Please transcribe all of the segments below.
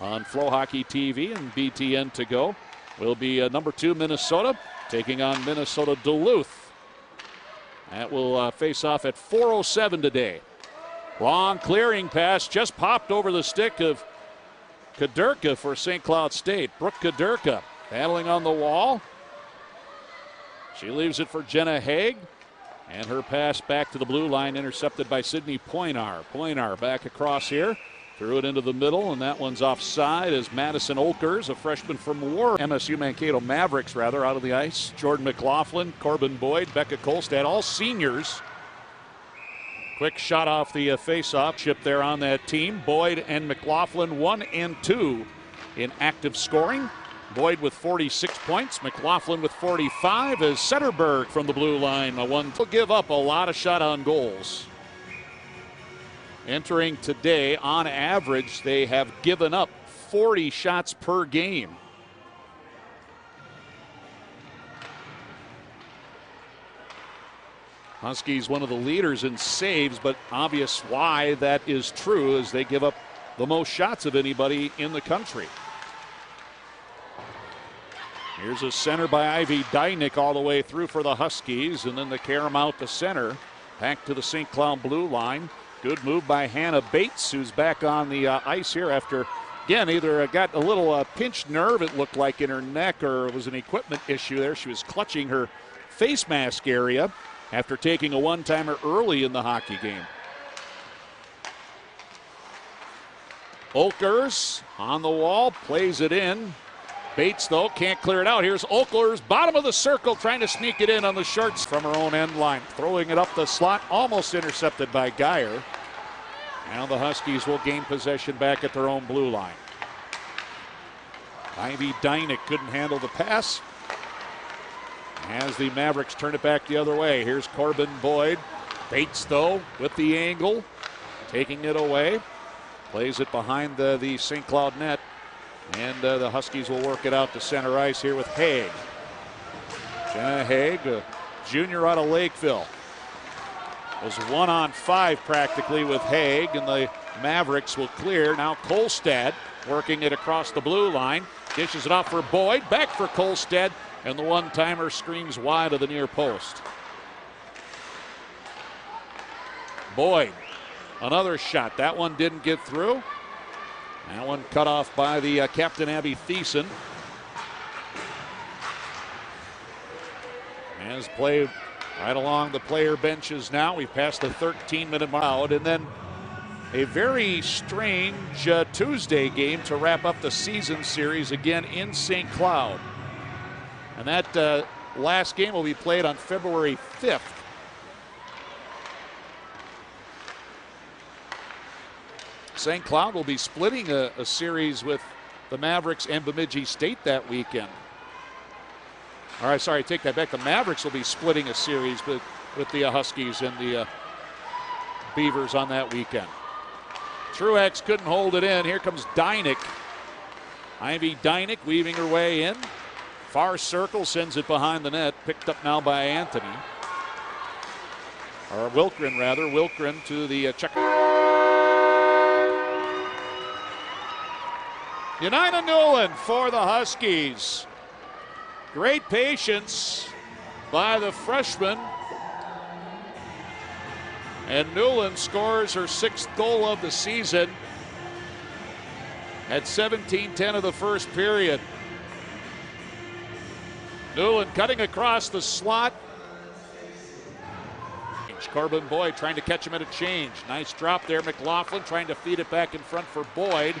on Flow Hockey TV and BTN to go will be number 2 Minnesota taking on Minnesota Duluth. That will face off at 4:07 today. Long clearing pass just popped over the stick of Kuderka for St. Cloud State. Brooke Kuderka battling on the wall. She leaves it for Jenna Haig. And her pass back to the blue line intercepted by Sydney Poinar. Poinar back across here. Threw it into the middle, and that one's offside as Madison Olkers, a freshman from MSU Mankato Mavericks, out of the ice. Jordan McLaughlin, Corbin Boyd, Becca Kolstad, all seniors. Quick shot off the face-off chip there on that team. Boyd and McLaughlin 1 and 2 in active scoring. Boyd with 46 points, McLaughlin with 45 as Setterberg from the blue line. Will give up a lot of shot on goals. Entering today, on average, they have given up 40 shots per game. Huskies one of the leaders in saves, but obvious why that is true is they give up the most shots of anybody in the country. Here's a center by Ivy Dynick all the way through for the Huskies, and then the carry him out to center. Back to the St. Cloud blue line. Good move by Hannah Bates, who's back on the ice here after, again, either got a little pinched nerve, it looked like, in her neck, or it was an equipment issue there. She was clutching her face mask area after taking a one-timer early in the hockey game. Olkers on the wall, plays it in. Bates, though, can't clear it out. Here's Olkers, bottom of the circle, trying to sneak it in on the shorts from her own end line. Throwing it up the slot, almost intercepted by Geyer. Now the Huskies will gain possession back at their own blue line. Ivy Dynick couldn't handle the pass. As the Mavericks turn it back the other way. Here's Corbin Boyd. Bates, though, with the angle, taking it away. Plays it behind the St. Cloud net. And the Huskies will work it out to center ice here with Haig. Jenna Haig, a junior out of Lakeville. Was 1-on-5 practically with Haig, and the Mavericks will clear. Now Kolstad working it across the blue line. Dishes it off for Boyd, back for Kolstad, and the one-timer screams wide of the near post. Boyd, another shot. That one didn't get through. That one cut off by the captain, Abby Thiessen. As play right along the player benches now. We've passed the 13-minute mark. And then a very strange Tuesday game to wrap up the season series again in St. Cloud. And that last game will be played on February 5th. St. Cloud will be splitting a series with the Mavericks and Bemidji State that weekend. All right, sorry, take that back. The Mavericks will be splitting a series with the Huskies and the Beavers on that weekend. Truex couldn't hold it in. Here comes Dynick. Ivy Dynick weaving her way in. Far circle, sends it behind the net. Picked up now by Anthony. Or Wilkren, rather. Wilkren to the check. Unina Newland for the Huskies. Great patience by the freshman. And Newland scores her 6th goal of the season at 17:10 of the first period. Newland cutting across the slot. Corbin Boyd trying to catch him at a change. Nice drop there. McLaughlin trying to feed it back in front for Boyd.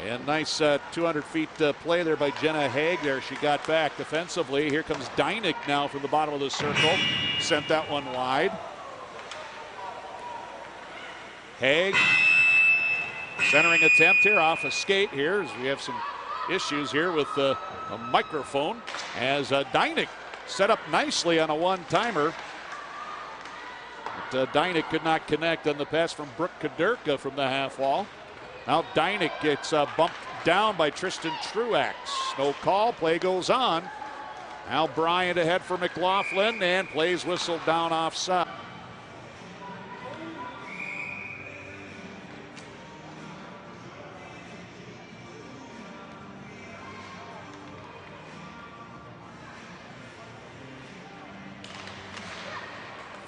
And nice 200 feet play there by Jenna Haig there. She got back defensively. Here comes Dynick now from the bottom of the circle. Sent that one wide. Haig. Centering attempt here off a skate here as we have some issues here with a microphone. As Dynick set up nicely on a one-timer. But Dynick could not connect on the pass from Brooke Kuderka from the half wall. Now Dynick gets bumped down by Tristan Truax. No call, play goes on. Now Bryant ahead for McLaughlin and plays whistled down offside.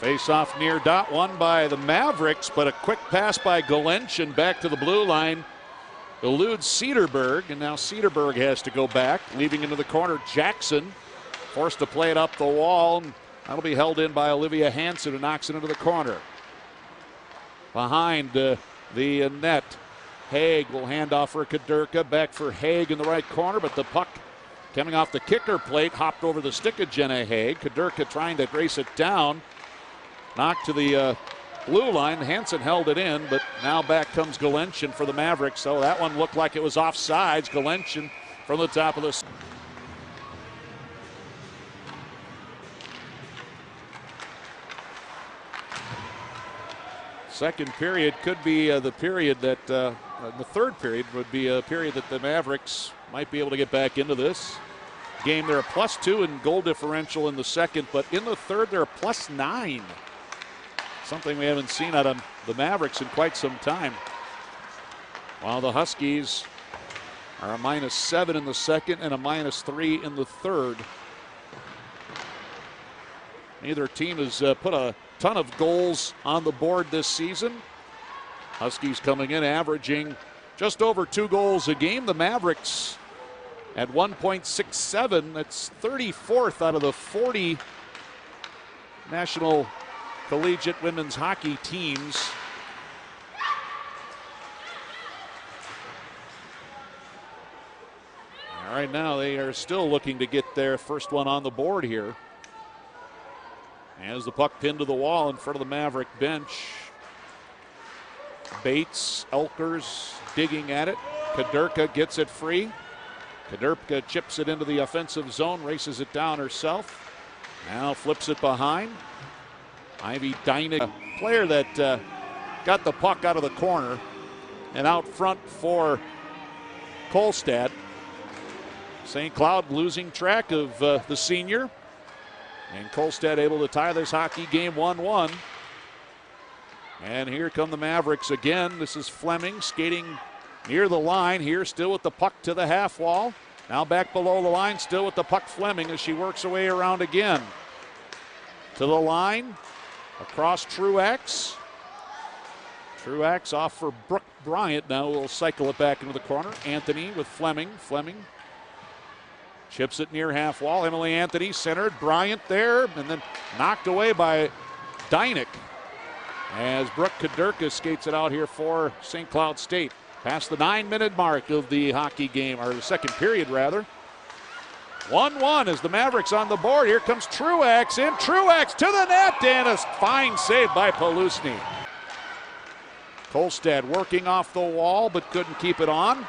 Face-off near dot, won by the Mavericks, but a quick pass by Glenchen back to the blue line. Eludes Cedarburg, and now Cedarburg has to go back, leaving into the corner. Jackson forced to play it up the wall. That'll be held in by Olivia Hansen, who knocks it into the corner. Behind the net, Haig will hand off for Kadurka. Back for Haig in the right corner, but the puck coming off the kicker plate hopped over the stick of Jenna Haig. Kadurka trying to race it down. Knocked to the blue line. Hansen held it in, but now back comes Glenchen for the Mavericks. So that one looked like it was offsides. Glenchen from the top of the... Second period could be the period that, the third period would be a period that the Mavericks might be able to get back into this game. They're a +2 in goal differential in the second, but in the third they're a +9. Something we haven't seen out of the Mavericks in quite some time. While the Huskies are a -7 in the second and a -3 in the third. Neither team has put a ton of goals on the board this season. Huskies coming in averaging just over 2 goals a game. The Mavericks at 1.67. That's 34th out of the 40 National Collegiate Women's Hockey teams. All right, now they are still looking to get their first one on the board here. As the puck pinned to the wall in front of the Maverick bench. Bates, Elkers digging at it. Kadurka gets it free. Kadurka chips it into the offensive zone, races it down herself. Now flips it behind. Ivy Dynick, a player that got the puck out of the corner and out front for Kolstad. St. Cloud losing track of the senior. And Kolstad able to tie this hockey game 1-1. And here come the Mavericks again. This is Fleming skating near the line here, still with the puck to the half wall. Now back below the line, still with the puck Fleming as she works her way around again. To the line, across Truax. Truax off for Brooke Bryant. Now we'll cycle it back into the corner. Anthony with Fleming. Fleming chips it near half wall. Emily Anthony centered. Bryant there, and then knocked away by Dynick as Brooke Kadurka skates it out here for St. Cloud State. Past the 9-minute mark of the hockey game, or the second period rather. 1-1 as the Mavericks on the board. Here comes Truax in. Truax to the net, and a fine save by Polusny. Kolstad working off the wall, but couldn't keep it on.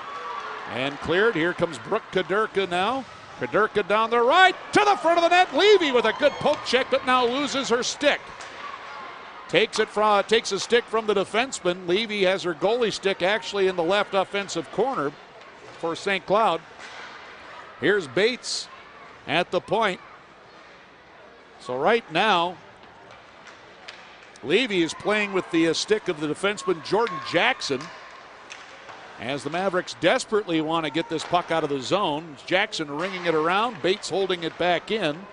And cleared. Here comes Brooke Kadurka now. Kadurka down the right, to the front of the net. Levy with a good poke check, but now loses her stick. Takes a stick from the defenseman. Levy has her goalie stick actually in the left offensive corner for St. Cloud. Here's Bates at the point. So right now, Levy is playing with the stick of the defenseman Jordan Jackson. As the Mavericks desperately want to get this puck out of the zone. Jackson ringing it around, Bates holding it back in.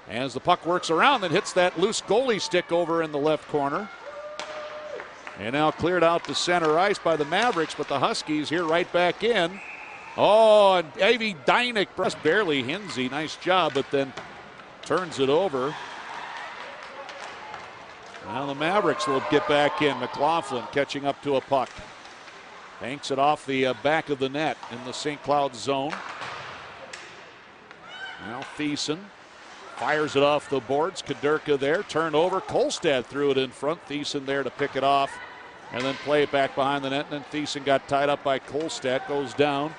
As the puck works around, then hits that loose goalie stick over in the left corner. And now cleared out to center ice by the Mavericks, but the Huskies here right back in. Oh, and Ivy Dynick just barely Hinsey. Nice job, but then turns it over. Now the Mavericks will get back in. McLaughlin catching up to a puck. Banks it off the back of the net in the St. Cloud zone. Now Thiessen fires it off the boards. Kadurka there, turned over. Kolstad threw it in front. Thiessen there to pick it off and then play it back behind the net. And then Thiessen got tied up by Kolstad, goes down.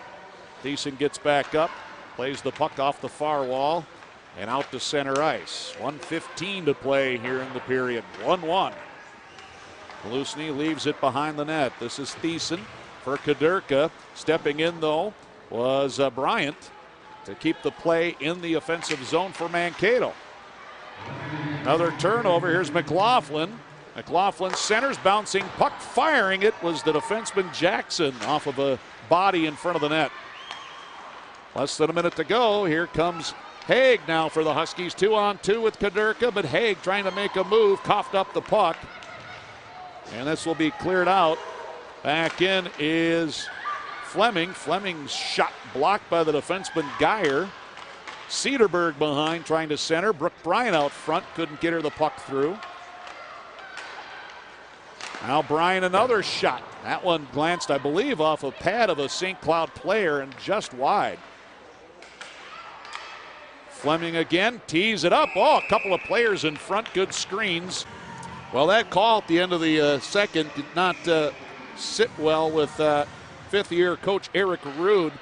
Thiessen gets back up, plays the puck off the far wall and out to center ice. 1:15 to play here in the period. 1-1. Polusny leaves it behind the net. This is Thiessen for Kadurka. Stepping in, though, was Bryant to keep the play in the offensive zone for Mankato. Another turnover. Here's McLaughlin. McLaughlin centers, bouncing puck, firing it was the defenseman Jackson off of a body in front of the net. Less than a minute to go. Here comes Haig now for the Huskies, 2-on-2 with Kuderka, but Haig trying to make a move, coughed up the puck. And this will be cleared out. Back in is Fleming. Fleming's shot blocked by the defenseman Geyer. Cedarberg behind trying to center. Brooke Bryan out front, couldn't get her the puck through. Now Bryan another shot. That one glanced, I believe, off a pad of a St. Cloud player and just wide. Fleming again, tees it up. Oh, a couple of players in front, good screens. Well, that call at the end of the second did not sit well with fifth-year coach Eric Rude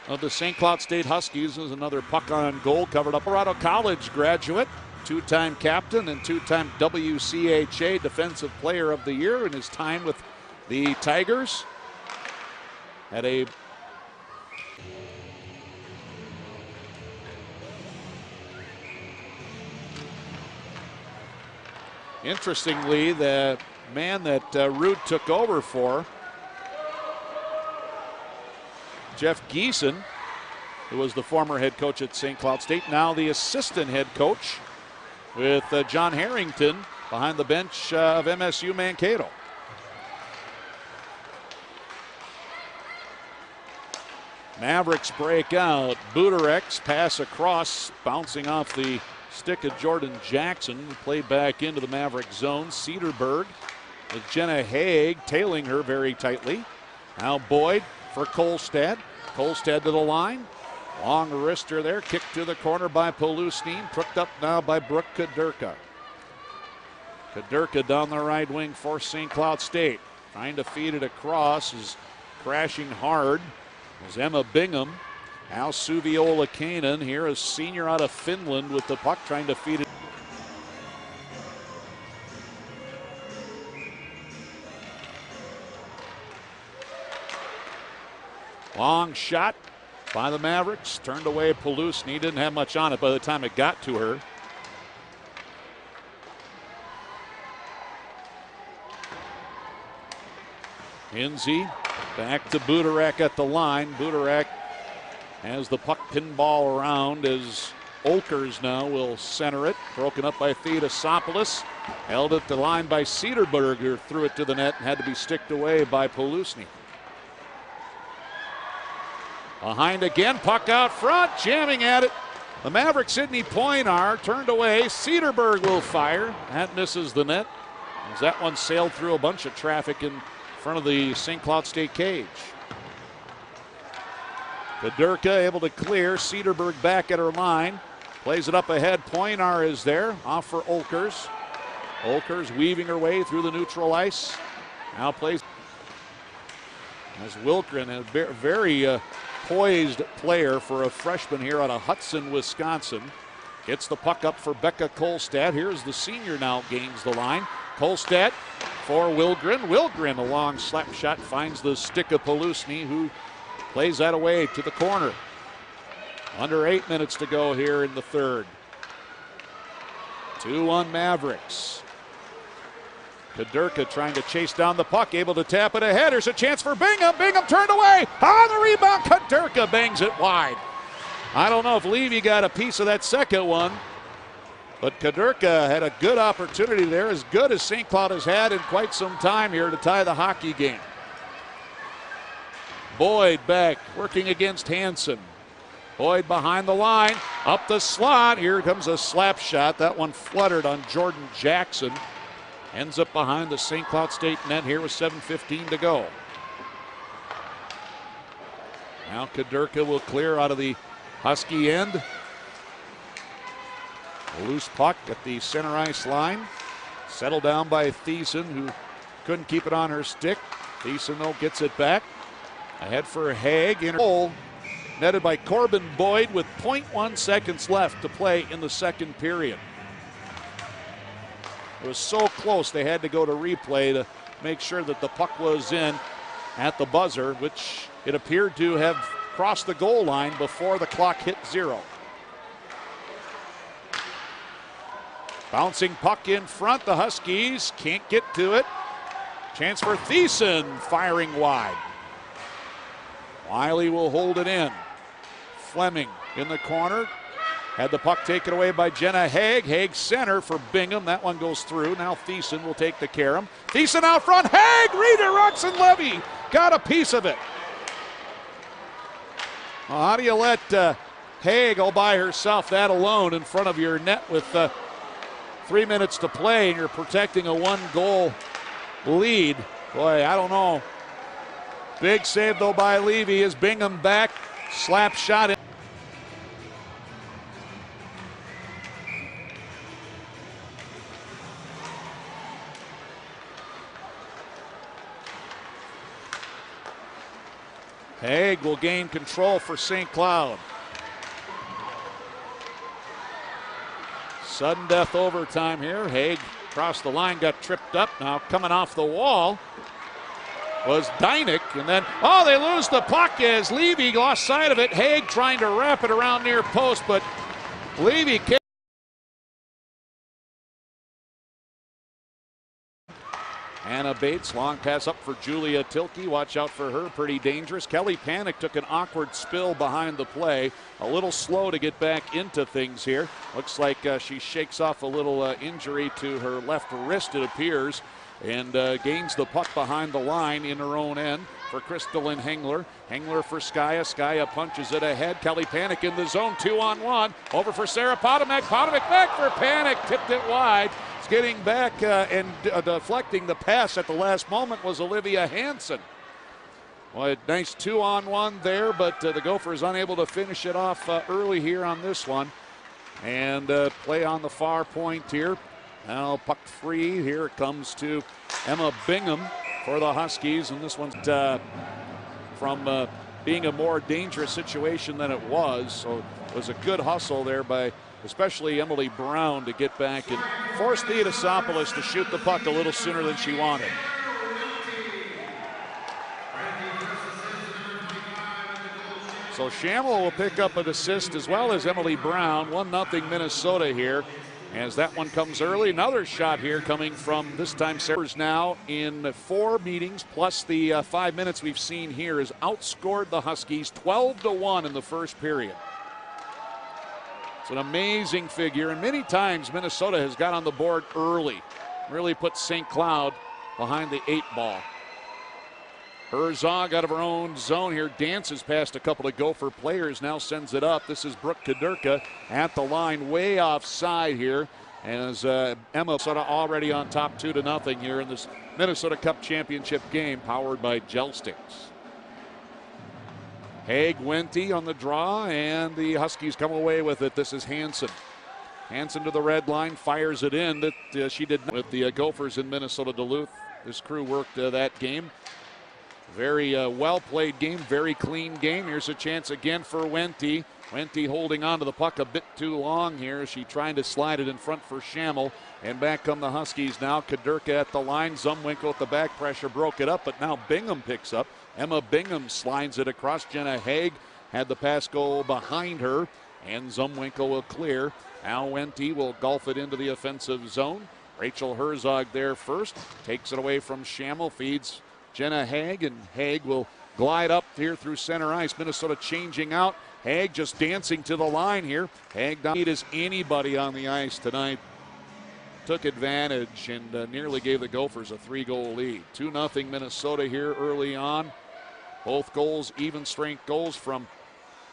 of the St. Cloud State Huskies. There's another puck on goal covered up. Colorado College graduate, two-time captain and two-time WCHA Defensive Player of the Year in his time with the Tigers. Had a interestingly, the man that Rude took over for, Jeff Geeson, who was the former head coach at St. Cloud State, now the assistant head coach with John Harrington behind the bench of MSU Mankato. Mavericks break out. Budarek's pass across, bouncing off the stick of Jordan Jackson, played back into the Maverick zone. Cedarberg with Jenna Haig tailing her very tightly. Now Boyd for Kolstad. Kolstad to the line. Long wrister there, kicked to the corner by Polusny, pricked up now by Brooke Kuderka. Kuderka down the right wing for St. Cloud State. Trying to feed it across, is crashing hard. Was Emma Bingham. Now Suviola Kanan here, a senior out of Finland with the puck, trying to feed it. Long shot by the Mavericks, turned away Polusny, didn't have much on it by the time it got to her. Hinsey back to Budarak at the line. Budarak has the puck pinball around as Olkers now will center it. Broken up by Theodosopoulos. Held at the line by Cedarberger, threw it to the net and had to be sticked away by Polusny. Behind again, puck out front, jamming at it. The Maverick Sidney Poinar turned away. Cedarberg will fire. That misses the net, as that one sailed through a bunch of traffic in front of the St. Cloud State cage. Kuderka able to clear. Cedarberg back at her line. Plays it up ahead. Poinar is there. Off for Olkers. Olkers weaving her way through the neutral ice. Now plays as Wilkren, a very poised player for a freshman here out of Hudson, Wisconsin. Gets the puck up for Becca Kolstad. Here's the senior now, gains the line. Kolstad for Wilgren. Wilgren, a long slap shot, finds the stick of Polusny, who plays that away to the corner. Under 8 minutes to go here in the third. 2-1 Mavericks. Kuderka trying to chase down the puck, able to tap it ahead. There's a chance for Bingham. Bingham turned away. On the rebound, Kuderka bangs it wide. I don't know if Levy got a piece of that second one, but Kuderka had a good opportunity there, as good as St. Cloud has had in quite some time here to tie the hockey game. Boyd back, working against Hansen. Boyd behind the line, up the slot. Here comes a slap shot. That one fluttered on Jordan Jackson. Ends up behind the St. Cloud State net here with 7:15 to go. Now Kuderka will clear out of the Husky end. A loose puck at the center ice line. Settled down by Thiessen, who couldn't keep it on her stick. Thiessen, though, gets it back. Ahead for Haig. In goal, netted by Corbin Boyd with 0.1 seconds left to play in the second period. It was so close they had to go to replay to make sure that the puck was in at the buzzer, which it appeared to have crossed the goal line before the clock hit 0. Bouncing puck in front, the Huskies can't get to it. Chance for Thiessen, firing wide. Wiley will hold it in. Fleming in the corner. Had the puck taken away by Jenna Haig. Haig center for Bingham. That one goes through. Now Thiessen will take the carom. Thiessen out front. Haig redirects, and Levy got a piece of it. Well, how do you let Haig all by herself that alone in front of your net with 3 minutes to play, and you're protecting a 1-goal lead? Boy, I don't know. Big save though by Levy. Is Bingham back? Slap shot in. Haig will gain control for St. Cloud. Sudden death overtime here. Haig across the line, got tripped up. Now coming off the wall was Dynick, and then, they lose the puck as Levy lost sight of it. Haig trying to wrap it around near post, but Levy kicked. Anna Bates, long pass up for Julia Tilke. Watch out for her, pretty dangerous. Kelly Panic took an awkward spill behind the play. A little slow to get back into things here. Looks like she shakes off a little injury to her left wrist, it appears, and gains the puck behind the line in her own end for Crystalline Hengler. Hengler for Skaya. Skaya punches it ahead. Kelly Panic in the zone, 2-on-1. Over for Sarah Potomac. Potomac back for Panic. Tipped it wide. Getting back and deflecting the pass at the last moment was Olivia Hansen. Well, a nice 2-on-1 there, but the Gophers unable to finish it off early here on this one. And play on the far point here. Now puck free. Here it comes to Emma Bingham for the Huskies. And this one's from being a more dangerous situation than it was. So it was a good hustle there by especially Emily Brown to get back and force Theodosopoulos to shoot the puck a little sooner than she wanted. So Schammel will pick up an assist as well as Emily Brown. 1-0 Minnesota here as that one comes early. Another shot here coming from this time Sarah's now in 4 meetings plus the 5 minutes we've seen here has outscored the Huskies 12-1 in the first period. It's an amazing figure, and many times Minnesota has got on the board early. Really put St. Cloud behind the 8 ball. Herzog out of her own zone here, dances past a couple of Gopher players, now sends it up. This is Brooke Kadurka at the line, way offside here, as Emma sort of already on top 2-0 here in this Minnesota Cup Championship game, powered by Gel Sticks. Haig Wente on the draw, and the Huskies come away with it. This is Hansen. Hansen to the red line, fires it in. That she did with the Gophers in Minnesota Duluth. This crew worked that game. Very well played game, very clean game. Here's a chance again for Wente. Wente holding on to the puck a bit too long here. She trying to slide it in front for Schammel. And back come the Huskies now. Kadurka at the line. Zumwinkle with the back pressure broke it up, but now Bingham picks up. Emma Bingham slides it across. Jenna Haig had the pass go behind her, and Zumwinkle will clear. Al Wente will golf it into the offensive zone. Rachel Herzog there first. Takes it away from Schammel. Feeds Jenna Haig, and Haig will glide up here through center ice. Minnesota changing out. Haig just dancing to the line here. Haig not as anybody on the ice tonight. Took advantage and nearly gave the Gophers a 3-goal lead. 2-0 Minnesota here early on. Both goals, even strength goals from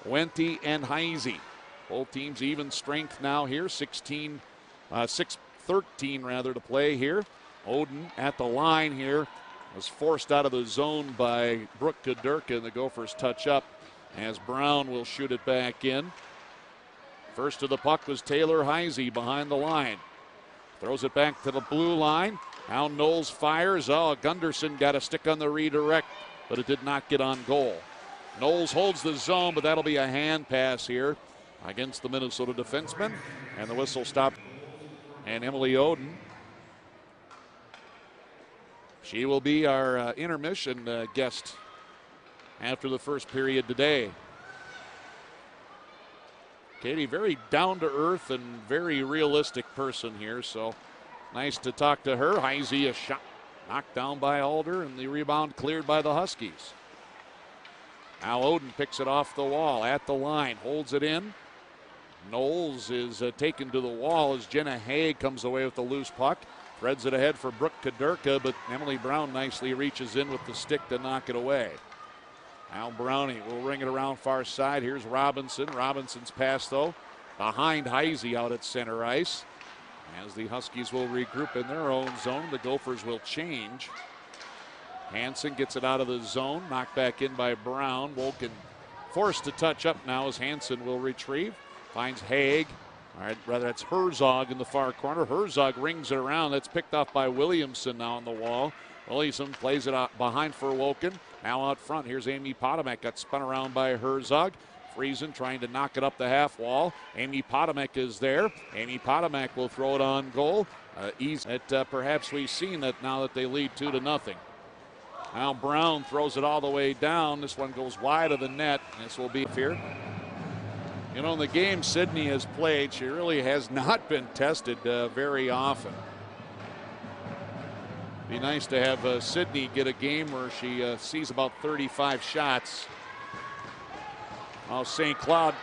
Wente and Heisey. Both teams even strength now here. 6-13 rather to play here. Oden at the line here was forced out of the zone by Brooke Kadurka, and the Gophers touch up as Brown will shoot it back in. First to the puck was Taylor Heisey behind the line. Throws it back to the blue line. Now Knowles fires. Gunderson got a stick on the redirect, but it did not get on goal. Knowles holds the zone, but that'll be a hand pass here against the Minnesota defenseman. And the whistle stopped. And Emily Oden, she will be our intermission guest after the first period today. Katie, very down-to-earth and very realistic person here, so nice to talk to her. Heisey, a shot knocked down by Alder, and the rebound cleared by the Huskies. Now Oden picks it off the wall at the line, holds it in. Knowles is taken to the wall as Jenna Haig comes away with the loose puck. Threads it ahead for Brooke Kadurka, but Emily Brown nicely reaches in with the stick to knock it away. Al Brownie will ring it around far side. Here's Robinson. Robinson's pass, though, behind Heisey out at center ice. As the Huskies will regroup in their own zone, the Gophers will change. Hansen gets it out of the zone, knocked back in by Brown. Wolken forced to touch up now as Hansen will retrieve. Finds Haig. All right, rather that's Herzog in the far corner. Herzog rings it around. That's picked off by Williamson now on the wall. Williamson plays it out behind for Wolken. Now out front, here's Amy Potomac. Got spun around by Herzog. Friesen trying to knock it up the half wall. Amy Potomac is there. Amy Potomac will throw it on goal. Easy. Perhaps we've seen that now that they lead 2-0. Now Brown throws it all the way down. This one goes wide of the net. This will be here. You know, in the game Sydney has played, she really has not been tested very often. Be nice to have Sydney get a game where she sees about 35 shots. Oh, St. Cloud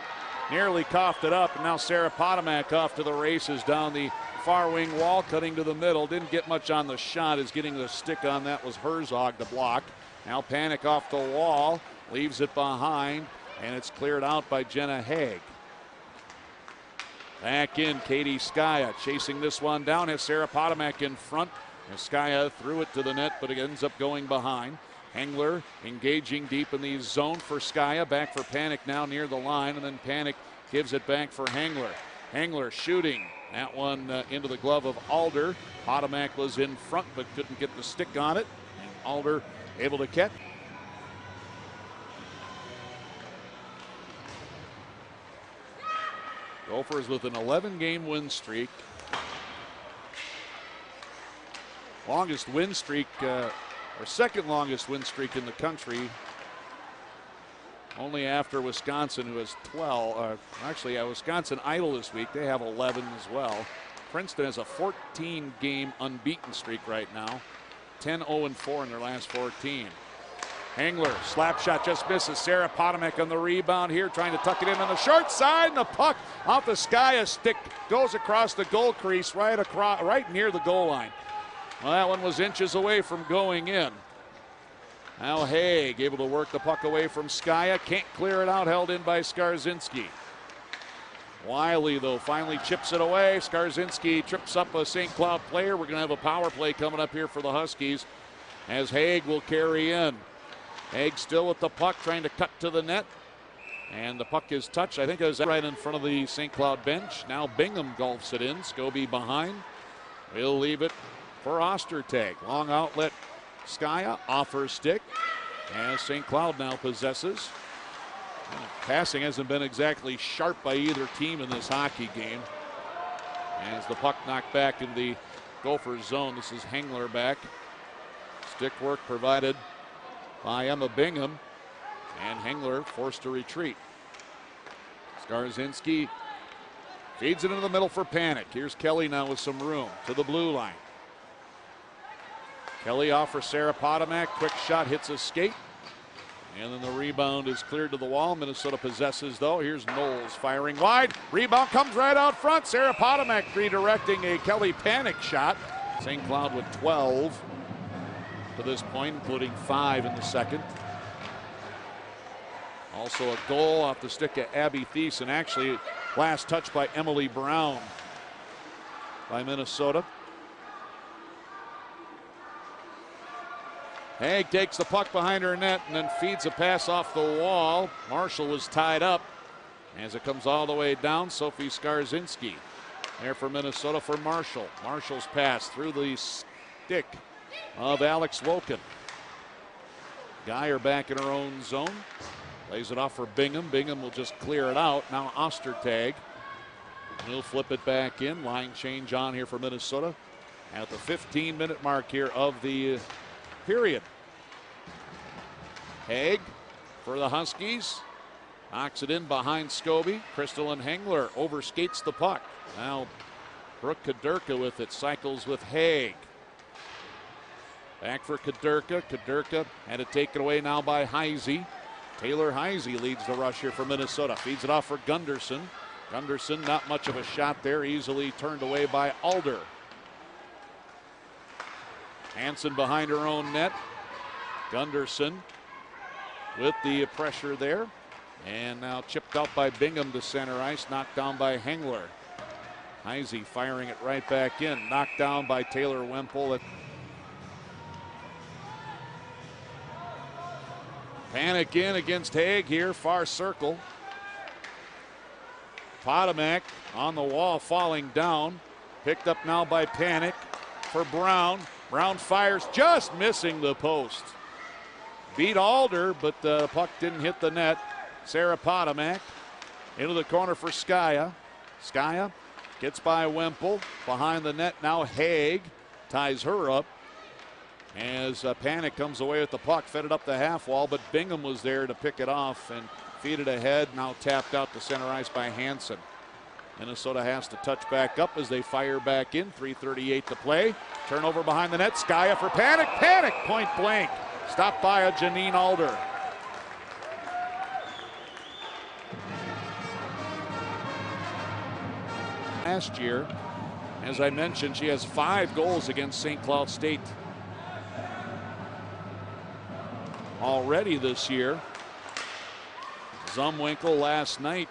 nearly coughed it up, and now Sarah Potomac off to the races down the far wing wall, cutting to the middle. Didn't get much on the shot, as getting the stick on that was Herzog to block. Now Panic off the wall, leaves it behind, and it's cleared out by Jenna Haig. Back in, Katie Skaya chasing this one down, has Sarah Potomac in front. And Skaya threw it to the net, but it ends up going behind. Hengler engaging deep in the zone for Skaya. Back for Panic now near the line, and then Panic gives it back for Hengler. Hengler shooting. That one into the glove of Alder. Potomac was in front, but couldn't get the stick on it. And Alder able to catch. Gophers with an 11-game win streak. Longest win streak, or second longest win streak in the country. Only after Wisconsin, who has 12. Wisconsin idle this week. They have 11 as well. Princeton has a 14-game unbeaten streak right now. 10-0-4 in their last 14. Hengler, slap shot just misses. Sarah Potomac on the rebound here, trying to tuck it in on the short side, and the puck off the Skaya stick goes across the goal crease right near the goal line. Well, that one was inches away from going in. Now Haig able to work the puck away from Skaya. Can't clear it out, held in by Skarzinski. Wiley, though, finally chips it away. Skarzinski trips up a St. Cloud player. We're going to have a power play coming up here for the Huskies as Haig will carry in. Haig still with the puck, trying to cut to the net. And the puck is touched. I think it was right in front of the St. Cloud bench. Now Bingham golfs it in. Scobie behind. We'll leave it for Ostertag. Long outlet. Skaya off her stick. As St. Cloud now possesses. Passing hasn't been exactly sharp by either team in this hockey game. As the puck knocked back in the Gophers zone. This is Hengler back. Stick work provided by Emma Bingham. And Hengler forced to retreat. Skarzinski feeds it into the middle for Panic. Here's Kelly now with some room to the blue line. Kelly off for Sarah Potomac. Quick shot hits a skate. And then the rebound is cleared to the wall. Minnesota possesses, though. Here's Knowles firing wide. Rebound comes right out front. Sarah Potomac redirecting a Kelly Panic shot. St. Cloud with 12 to this point, including 5 in the second. Also a goal off the stick of Abby Thiessen. Actually, last touch by Emily Brown by Minnesota. Haig takes the puck behind her net and then feeds a pass off the wall. Marshall was tied up as it comes all the way down. Sophie Skarzinski there for Minnesota for Marshall. Marshall's pass through the stick of Alex Woken. Geyer back in her own zone. Lays it off for Bingham. Bingham will just clear it out. Now Ostertag. He'll flip it back in. Line change on here for Minnesota at the 15-minute mark here of the period. Haig for the Huskies. Knocks it in behind Scobie. Crystal and Hengler overskates the puck. Now Brooke Kadurka with it. Cycles with Haig. Back for Kadurka. Kadurka had it taken away now by Heisey. Taylor Heisey leads the rush here for Minnesota. Feeds it off for Gunderson. Gunderson, not much of a shot there, easily turned away by Alder. Hansen behind her own net. Gunderson with the pressure there. And now chipped out by Bingham to center ice, knocked down by Hengler. Heisey firing it right back in, knocked down by Taylor Wemple. Panic in against Haig here, far circle. Potomac on the wall, falling down. Picked up now by Panic for Brown. Brown fires, just missing the post. Beat Alder, but the puck didn't hit the net. Sarah Potomac into the corner for Skaya. Skaya gets by Wemple. Behind the net now Haig ties her up. As Panic comes away with the puck, fed it up the half wall, but Bingham was there to pick it off and feed it ahead. Now tapped out to center ice by Hansen. Minnesota has to touch back up as they fire back in. 3:38 to play. Turnover behind the net. Skaya for Panic. Panic point blank. Stopped by a Janine Alder. Last year, as I mentioned, she has 5 goals against St. Cloud State already this year. Zumwinkle last night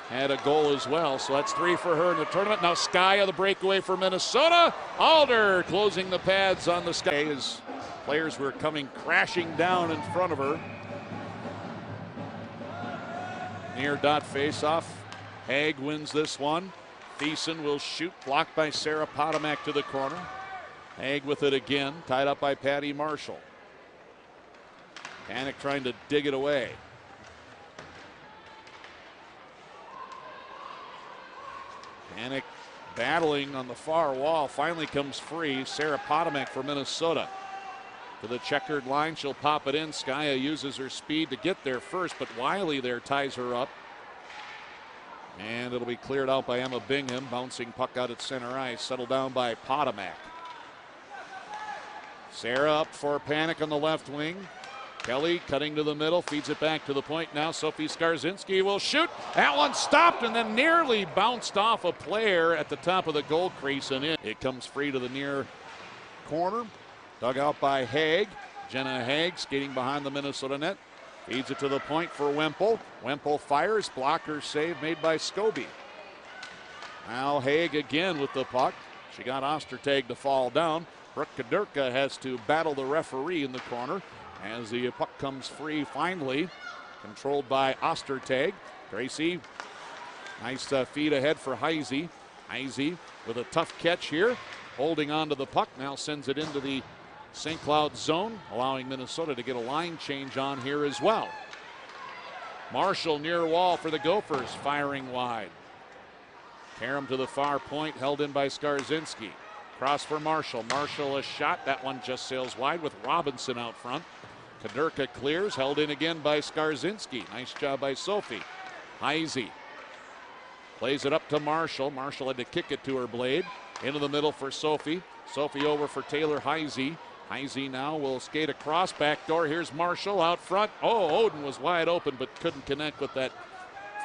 had a goal as well, so that's 3 for her in the tournament. Now Skaya, the breakaway for Minnesota. Alder closing the pads on the Sky as players were coming crashing down in front of her. Near dot faceoff. Haig wins this one. Thiessen will shoot, blocked by Sarah Potomac to the corner. Haig with it again, tied up by Patty Marshall. Panic trying to dig it away. Panic battling on the far wall, finally comes free. Sarah Potomac for Minnesota. To the checkered line, she'll pop it in. Skaya uses her speed to get there first, but Wiley there ties her up. And it'll be cleared out by Emma Bingham. Bouncing puck out at center ice, settled down by Potomac. Sarah up for Panic on the left wing. Kelly cutting to the middle, feeds it back to the point now. Sophie Skarzinski will shoot. That one stopped and then nearly bounced off a player at the top of the goal crease and in. It comes free to the near corner. Dug out by Haig. Jenna Haig skating behind the Minnesota net. Feeds it to the point for Wemple. Wemple fires. Blocker save made by Scobie. Now Haig again with the puck. She got Ostertag to fall down. Brooke Kadurka has to battle the referee in the corner as the puck comes free finally. Controlled by Ostertag. Tracy, nice feed ahead for Heisey. Heisey with a tough catch here. Holding on to the puck. Now sends it into the St. Cloud zone, allowing Minnesota to get a line change on here as well. Marshall near wall for the Gophers, firing wide. Karam to the far point, held in by Skarzinski. Cross for Marshall. Marshall a shot. That one just sails wide with Robinson out front. Kadurka clears, held in again by Skarzinski. Nice job by Sophie. Heisey plays it up to Marshall. Marshall had to kick it to her blade. Into the middle for Sophie. Sophie over for Taylor Heisey. Heisey now will skate across, back door. Here's Marshall out front. Oh, Oden was wide open but couldn't connect with that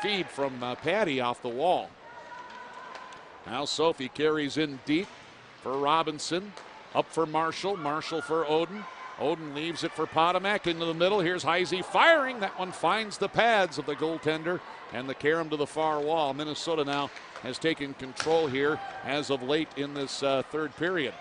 feed from Patty off the wall. Now Sophie carries in deep for Robinson. Up for Marshall. Marshall for Oden. Oden leaves it for Potomac into the middle. Here's Heisey firing. That one finds the pads of the goaltender and the Karam to the far wall. Minnesota now has taken control here as of late in this third period.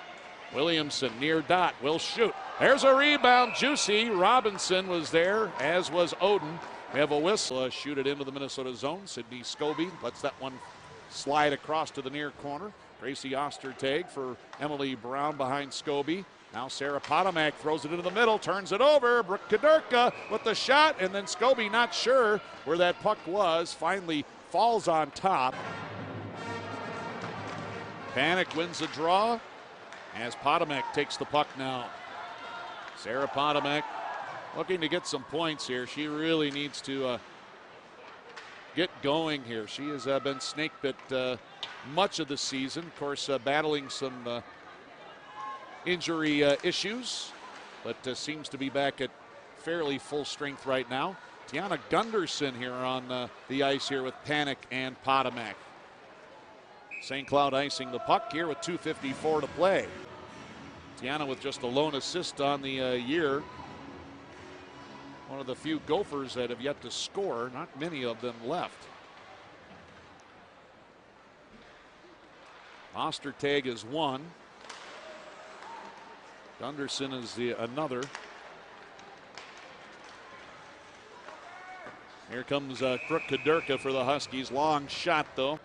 Williamson near dot will shoot. There's a rebound. Juicy. Robinson was there, as was Oden. We have a whistle. Shoot it into the Minnesota zone. Sydney Scobie lets that one slide across to the near corner. Gracie Ostertag for Emily Brown behind Scobie. Now Sarah Potomac throws it into the middle, turns it over. Brooke Kadurka with the shot, and then Scobie not sure where that puck was. Finally falls on top. Panic wins the draw as Potomac takes the puck now. Sarah Potomac looking to get some points here. She really needs to get going here. She has been snake bit much of the season. Of course, battling some injury issues, but seems to be back at fairly full strength right now. Tiana Gunderson here on the ice here with Panik and Potomac. St. Cloud icing the puck here with 2:54 to play. Tiana with just a lone assist on the year. One of the few Gophers that have yet to score. Not many of them left. Ostertag is one. Gunderson is the another. Here comes Crook Kadurka for the Huskies. Long shot though.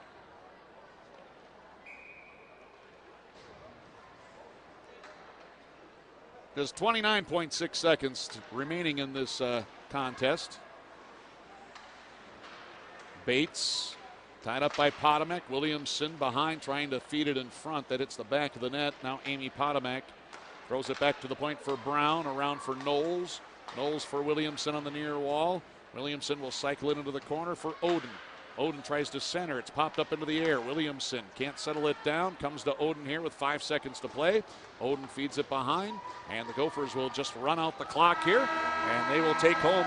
There's 29.6 seconds remaining in this contest. Bates tied up by Potomac. Williamson behind, trying to feed it in front. That hits the back of the net. Now Amy Potomac throws it back to the point for Brown. Around for Knowles. Knowles for Williamson on the near wall. Williamson will cycle it into the corner for Oden. Oden tries to center. It's popped up into the air. Williamson can't settle it down. Comes to Oden here with 5 seconds to play. Oden feeds it behind. And the Gophers will just run out the clock here. And they will take home